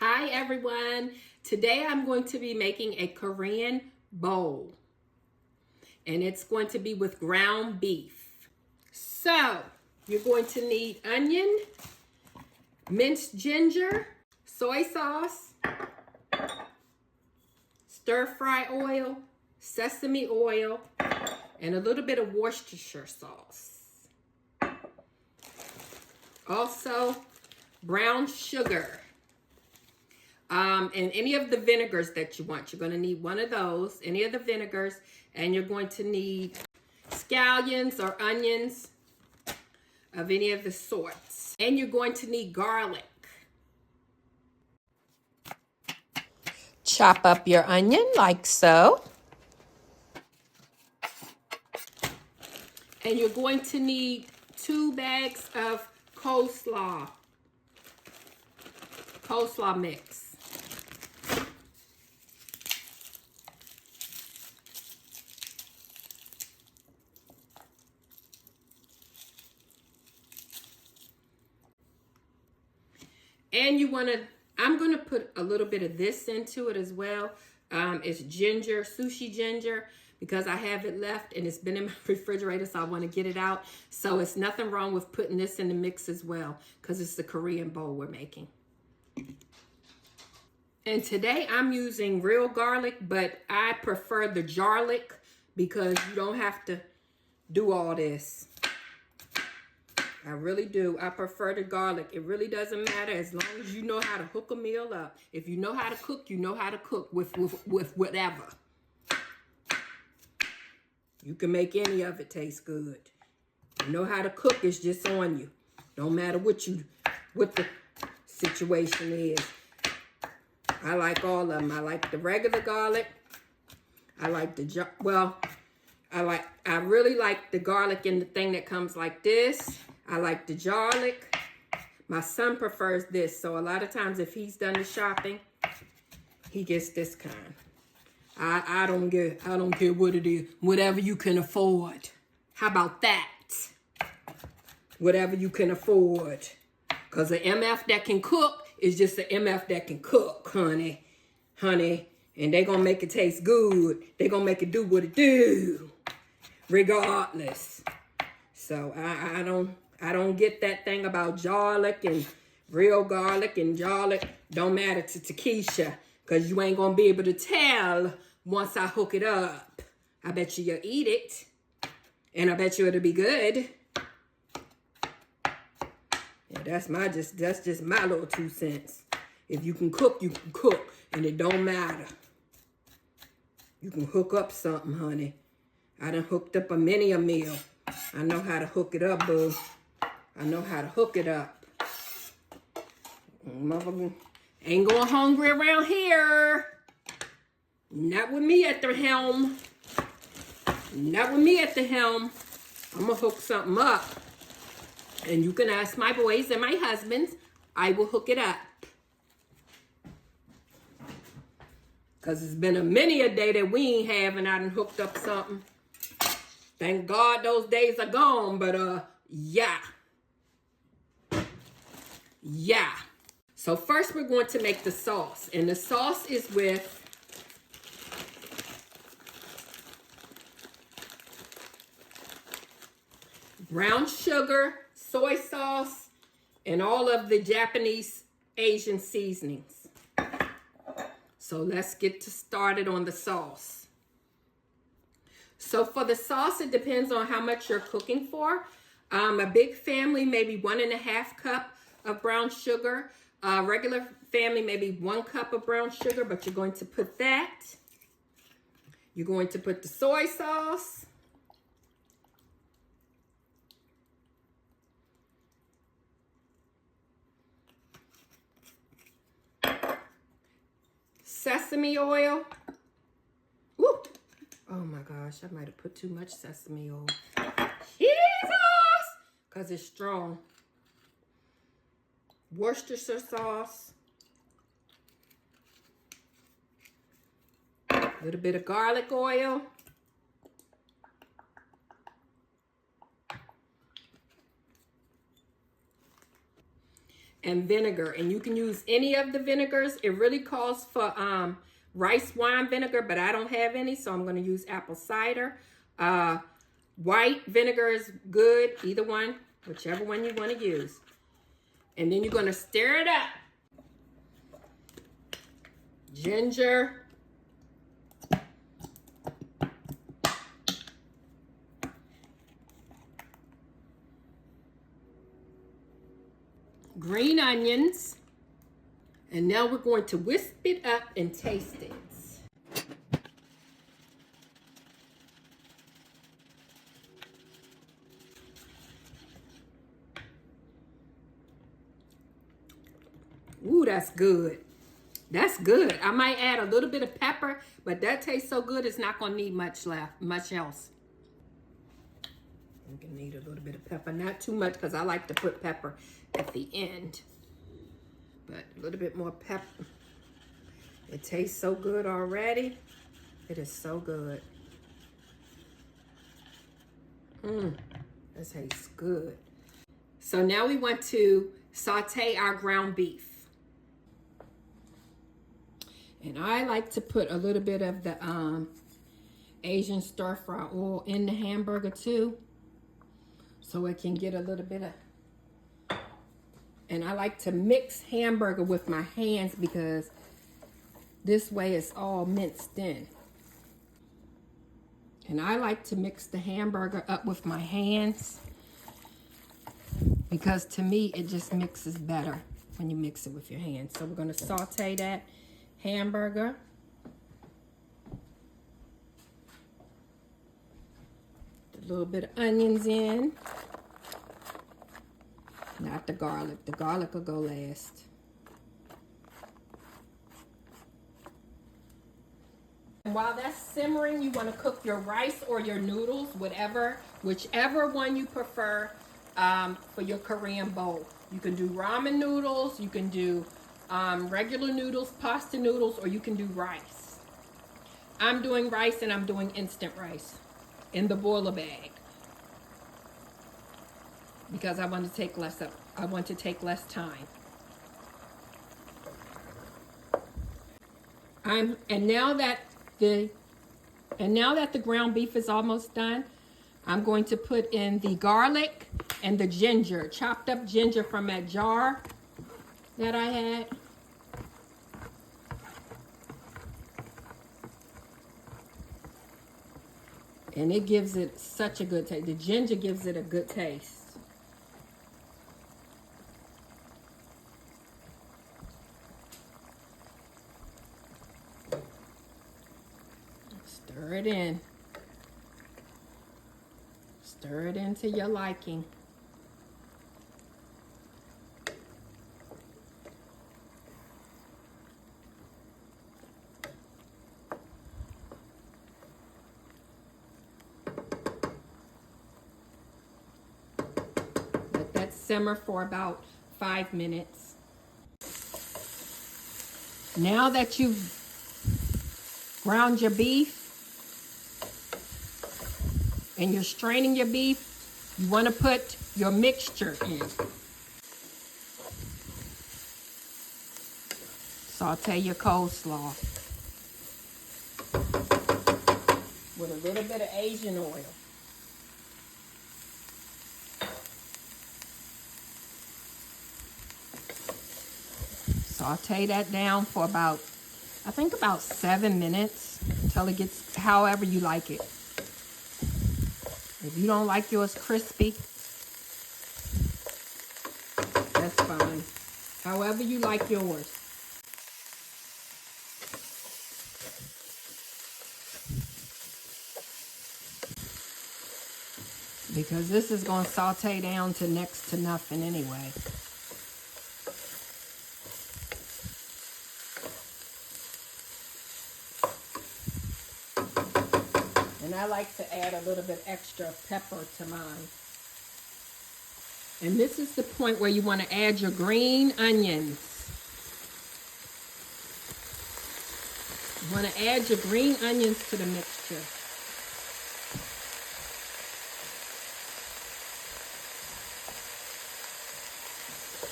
Hi everyone. Today I'm going to be making a Korean bowl. And it's going to be with ground beef. So, you're going to need onion, minced ginger, soy sauce, stir-fry oil, sesame oil, and a little bit of Worcestershire sauce. Also, brown sugar. And any of the vinegars that you want. You're going to need one of those, any of the vinegars, and you're going to need scallions or onions of any of the sorts. And you're going to need garlic. Chop up your onion like so. And you're going to need 2 bags of coleslaw mix. And you want to, I'm going to put a little bit of this into it as well. It's ginger, sushi ginger, because I have it left and it's been in my refrigerator, so I want to get it out. So it's nothing wrong with putting this in the mix as well, because it's the Korean bowl we're making. And today I'm using real garlic, but I prefer the jarlic because you don't have to do all this. I really do. I prefer the garlic. It really doesn't matter as long as you know how to hook a meal up. If you know how to cook, you know how to cook with whatever. You can make any of it taste good. You know how to cook, it's just on you. Don't matter what the situation is. I like all of them. I like the regular garlic. I like the I really like the garlic in the thing that comes like this. I like the garlic. My son prefers this, so a lot of times if he's done the shopping, he gets this kind. I don't care what it is. Whatever you can afford. How about that? Whatever you can afford. Because an MF that can cook is just an MF that can cook, honey. And they gonna make it taste good. They gonna make it do what it do. Regardless. So I don't get that thing about garlic and real garlic and garlic. Don't matter to Takesha, because you ain't gonna be able to tell once I hook it up. I bet you'll eat it. And I bet you it'll be good. Yeah, that's just my little 2 cents. If you can cook, you can cook. And it don't matter. You can hook up something, honey. I done hooked up a meal. I know how to hook it up, boo. I know how to hook it up. Motherfucker ain't going hungry around here. Not with me at the helm. Not with me at the helm. I'm going to hook something up. And you can ask my boys and my husbands. I will hook it up. Because it's been many a day that we ain't have and I done hooked up something. Thank God those days are gone, but yeah. Yeah. So first we're going to make the sauce. And the sauce is with brown sugar, soy sauce, and all of the Japanese Asian seasonings. So let's get started on the sauce. So for the sauce, it depends on how much you're cooking for. A big family, maybe 1.5 cup of brown sugar. Regular family, maybe 1 cup of brown sugar, but you're going to put that. You're going to put the soy sauce. Sesame oil. Woo! Oh my gosh, I might have put too much sesame oil. Jesus! Because it's strong. Worcestershire sauce. A little bit of garlic oil. and vinegar. And you can use any of the vinegars. It really calls for rice wine vinegar, but I don't have any, so I'm going to use apple cider. White vinegar is good, either one, whichever one you want to use. And then you're going to stir it up. Ginger. Green onions. And now we're going to whisk it up and taste it. Ooh, that's good. That's good. I might add a little bit of pepper, but that tastes so good it's not going to need much else. You can need a little bit of pepper, not too much because I like to put pepper at the end. But a little bit more pepper. It tastes so good already. It is so good. That tastes good. So now we want to saute our ground beef. And I like to put a little bit of the Asian stir-fry oil in the hamburger too, so it can get a little bit of, and I like to mix hamburger with my hands because this way it's all minced in. And I like to mix the hamburger up with my hands because to me it just mixes better when you mix it with your hands. So we're going to saute that hamburger. A little bit of onions in. Not the garlic. The garlic will go last. And while that's simmering, you want to cook your rice or your noodles, whichever one you prefer for your Korean bowl. You can do ramen noodles, you can do regular noodles, pasta noodles, or you can do rice. I'm doing rice and I'm doing instant rice in the boiler bag because I want to take less time. And now that the ground beef is almost done, I'm going to put in the garlic and the ginger, chopped up ginger from that jar that I had. And it gives it such a good taste. The ginger gives it a good taste. Stir it in. Stir it into your liking. Let that simmer for about 5 minutes. Now that you've ground your beef and you're straining your beef, you want to put your mixture in. Saute your coleslaw with a little bit of Asian oil. Saute that down for about 7 minutes until it gets however you like it. If you don't like yours crispy, that's fine. However you like yours. Because this is going to saute down to next to nothing anyway. And I like to add a little bit extra pepper to mine. And this is the point where you want to add your green onions. You want to add your green onions to the mixture.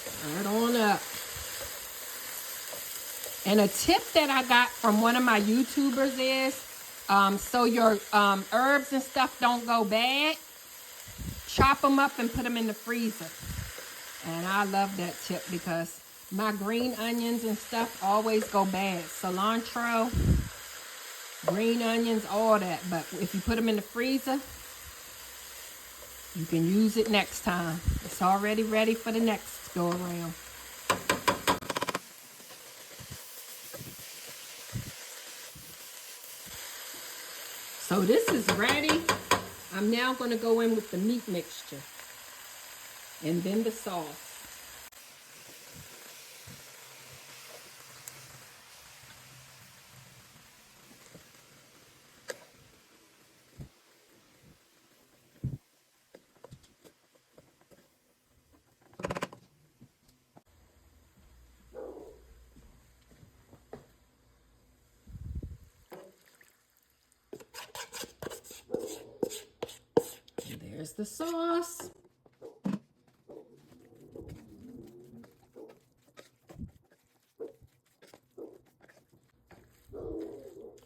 Stir it on up. And a tip that I got from one of my YouTubers is, so your herbs and stuff don't go bad, chop them up and put them in the freezer. And I love that tip because my green onions and stuff always go bad. Cilantro, green onions, all that. But if you put them in the freezer, you can use it next time. It's already ready for the next go around. So this is ready. I'm now going to go in with the meat mixture and then the sauce. There's the sauce.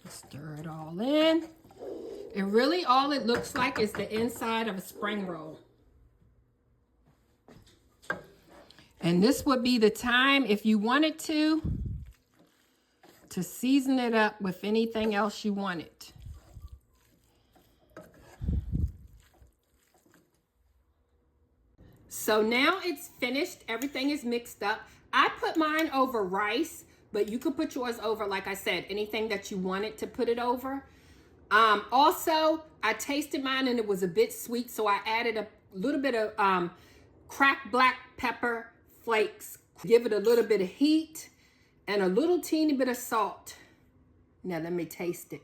Stir it all in. And really all it looks like is the inside of a spring roll. And this would be the time, if you wanted to season it up with anything else you wanted. So now it's finished. Everything is mixed up. I put mine over rice, but you could put yours over, like I said, anything that you wanted to put it over. Also, I tasted mine and it was a bit sweet, so I added a little bit of cracked black pepper flakes. Give it a little bit of heat and a little teeny bit of salt. Now let me taste it.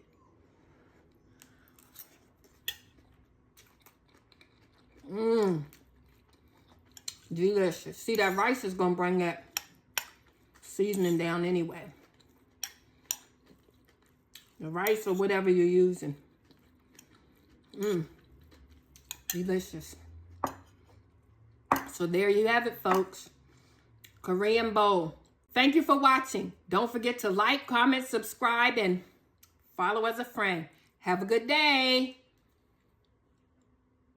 Delicious. See, that rice is going to bring that seasoning down anyway. The rice or whatever you're using. Delicious. So there you have it, folks. Korean bowl. Thank you for watching. Don't forget to like, comment, subscribe, and follow as a friend. Have a good day.